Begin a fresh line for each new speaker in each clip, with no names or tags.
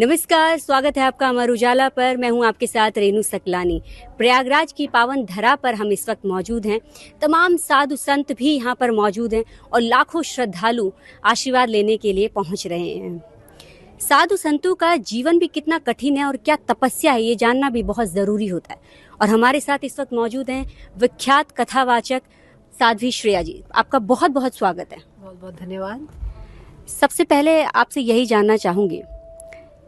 नमस्कार, स्वागत है आपका अमर उजाला पर। मैं हूं आपके साथ रेनू सकलानी। प्रयागराज की पावन धरा पर हम इस वक्त मौजूद हैं। तमाम साधु संत भी यहां पर मौजूद हैं और लाखों श्रद्धालु आशीर्वाद लेने के लिए पहुंच रहे हैं। साधु संतों का जीवन भी कितना कठिन है और क्या तपस्या है, ये जानना भी बहुत ज़रूरी होता है। और हमारे साथ इस वक्त मौजूद हैं विख्यात कथावाचक साध्वी श्रेया जी। आपका बहुत बहुत स्वागत है।
बहुत बहुत धन्यवाद।
सबसे पहले आपसे यही जानना चाहूँगी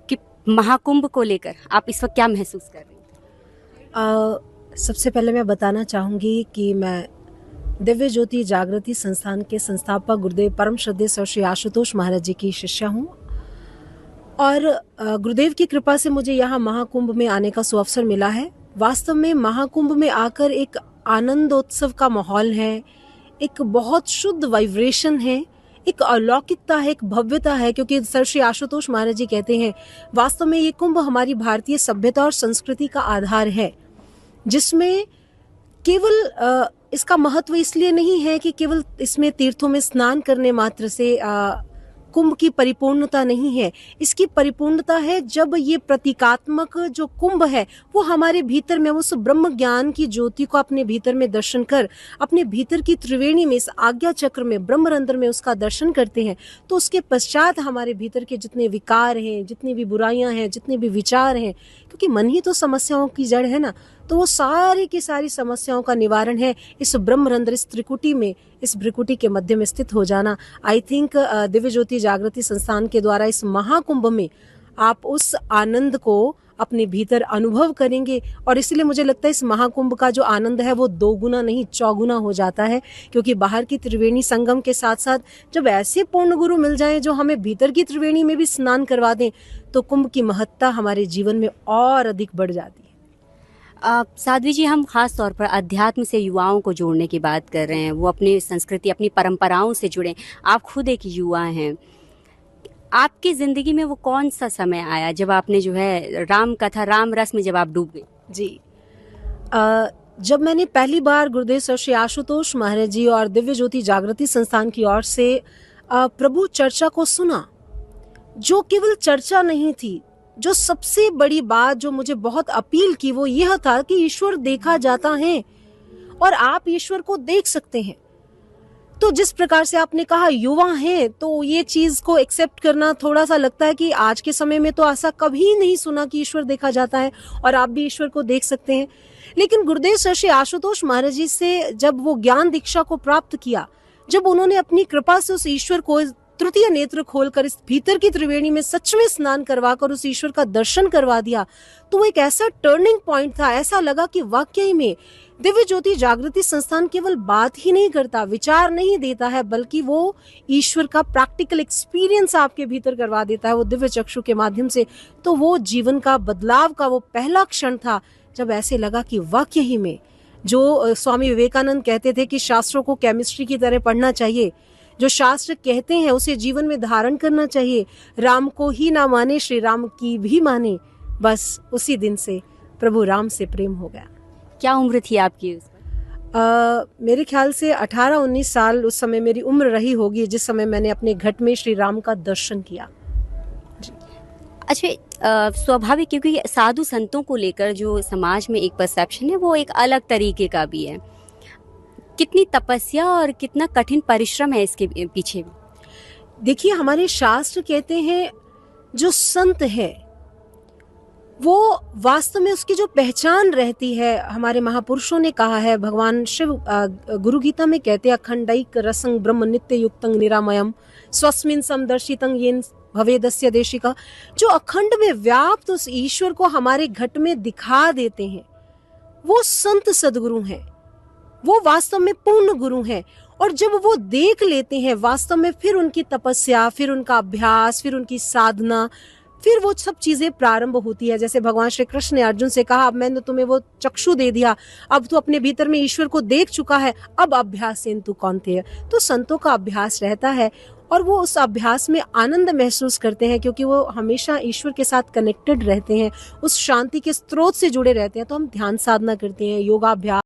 कि महाकुंभ को लेकर आप इस वक्त क्या महसूस कर रही हैं?
सबसे पहले मैं बताना चाहूँगी कि मैं दिव्य ज्योति जागृति संस्थान के संस्थापक गुरुदेव परम श्रद्धेय सर श्री आशुतोष महाराज जी की शिष्या हूँ और गुरुदेव की कृपा से मुझे यहाँ महाकुंभ में आने का सुअवसर मिला है। वास्तव में महाकुंभ में आकर एक आनंदोत्सव का माहौल है, एक बहुत शुद्ध वाइब्रेशन है, एक अलौकिकता है, एक भव्यता है, क्योंकि सर श्री आशुतोष महाराज जी कहते हैं वास्तव में ये कुंभ हमारी भारतीय सभ्यता और संस्कृति का आधार है, जिसमें केवल इसका महत्व इसलिए नहीं है कि केवल इसमें तीर्थों में स्नान करने मात्र से कुंभ की परिपूर्णता नहीं है। इसकी परिपूर्णता है जब ये प्रतीकात्मक जो कुंभ है वो हमारे भीतर में उस ब्रह्म ज्ञान की ज्योति को अपने भीतर में दर्शन कर अपने भीतर की त्रिवेणी में, इस आज्ञा चक्र में, ब्रह्मरंध्र में उसका दर्शन करते हैं, तो उसके पश्चात हमारे भीतर के जितने विकार हैं, जितनी भी बुराइयां हैं, जितने भी विचार हैं, क्योंकि मन ही तो समस्याओं की जड़ है ना, तो वो सारी की सारी समस्याओं का निवारण है इस ब्रह्मरंध्र, इस त्रिकुटी में, इस भ्रिकुटी के मध्य में स्थित हो जाना। आई थिंक दिव्य ज्योति जागृति संस्थान के द्वारा इस महाकुंभ में आप उस आनंद को अपने भीतर अनुभव करेंगे और इसलिए मुझे लगता है इस महाकुंभ का जो आनंद है वो 2 गुना नहीं 4 गुना हो जाता है, क्योंकि बाहर की त्रिवेणी संगम के साथ साथ जब ऐसे पूर्ण गुरु मिल जाएं जो हमें भीतर की त्रिवेणी में भी स्नान करवा दें तो कुंभ की महत्ता हमारे जीवन में और अधिक बढ़ जाती है।
साध्वी जी, हम खास तौर पर अध्यात्म से युवाओं को जोड़ने की बात कर रहे हैं, वो अपनी संस्कृति, अपनी परंपराओं से जुड़े। आप खुद एक युवा हैं, आपकी ज़िंदगी में वो कौन सा समय आया जब आपने जो है राम कथा, राम रस में जब आप डूब गए?
जी, जब मैंने पहली बार गुरुदेव सर श्री आशुतोष महाराज जी और दिव्य ज्योति जागृति संस्थान की ओर से प्रभु चर्चा को सुना, जो केवल चर्चा नहीं थी, जो सबसे बड़ी बात जो मुझे बहुत अपील की वो यह था कि ईश्वर देखा जाता है और आप ईश्वर को देख सकते हैं। तो जिस प्रकार से आपने कहा युवा हैं, तो ये चीज को एक्सेप्ट करना थोड़ा सा लगता है कि आज के समय में तो ऐसा कभी नहीं सुना कि ईश्वर देखा जाता है और आप भी ईश्वर को देख सकते हैं। लेकिन गुरुदेव सर श्री आशुतोष महाराज जी से जब वो ज्ञान दीक्षा को प्राप्त किया, जब उन्होंने अपनी कृपा से उस ईश्वर को तृतीय नेत्र खोलकर इस भीतर की त्रिवेणी में सच में स्नान करवाकर उस ईश्वर का दर्शन करवा दिया, तो वो एक ऐसा टर्निंग पॉइंट था। ऐसा लगा कि वाकई में दिव्य ज्योति जागृति संस्थान केवल बात ही नहीं करता, विचार नहीं देता है, बल्कि वो ईश्वर का प्रैक्टिकल एक्सपीरियंस आपके भीतर करवा देता है वो दिव्य चक्षु के माध्यम से। तो वो जीवन का बदलाव का वो पहला क्षण था जब ऐसे लगा कि वाकई में जो स्वामी विवेकानंद कहते थे कि शास्त्रों को केमिस्ट्री की तरह पढ़ना चाहिए, जो शास्त्र कहते हैं उसे जीवन में धारण करना चाहिए, राम को ही ना माने श्री राम की भी माने। बस उसी दिन से प्रभु राम से प्रेम हो गया।
क्या उम्र थी आपकी उस वक्त?
मेरे ख्याल से 18-19 साल उस समय मेरी उम्र रही होगी जिस समय मैंने अपने घट में श्री राम का दर्शन किया।
अच्छा, स्वाभाविक, क्योंकि साधु संतों को लेकर जो समाज में एक परसेप्शन है वो एक अलग तरीके का भी है। कितनी तपस्या और कितना कठिन परिश्रम है इसके पीछे?
देखिए, हमारे शास्त्र कहते हैं जो संत है वो वास्तव में उसकी जो पहचान रहती है, हमारे महापुरुषों ने कहा है, भगवान शिव गुरु गीता में कहते हैं अखंडैक रसं ब्रह्म नित्य युक्तं निरामयम स्वस्मिन समदर्शितं येन भवेदस्य देशिका। जो अखंड में व्याप्त उस ईश्वर को हमारे घट में दिखा देते हैं वो संत सदगुरु हैं, वो वास्तव में पूर्ण गुरु हैं। और जब वो देख लेते हैं वास्तव में, फिर उनकी तपस्या, फिर उनका अभ्यास, फिर उनकी साधना, फिर वो सब चीजें प्रारंभ होती है। जैसे भगवान श्री कृष्ण ने अर्जुन से कहा, अब मैंने तुम्हें वो चक्षु दे दिया, अब तू अपने भीतर में ईश्वर को देख चुका है, अब अभ्यास से तू कौनते। तो संतों का अभ्यास रहता है और वो उस अभ्यास में आनंद महसूस करते हैं, क्योंकि वो हमेशा ईश्वर के साथ कनेक्टेड रहते हैं, उस शांति के स्रोत से जुड़े रहते हैं। तो हम ध्यान साधना करते हैं, योगाभ्यास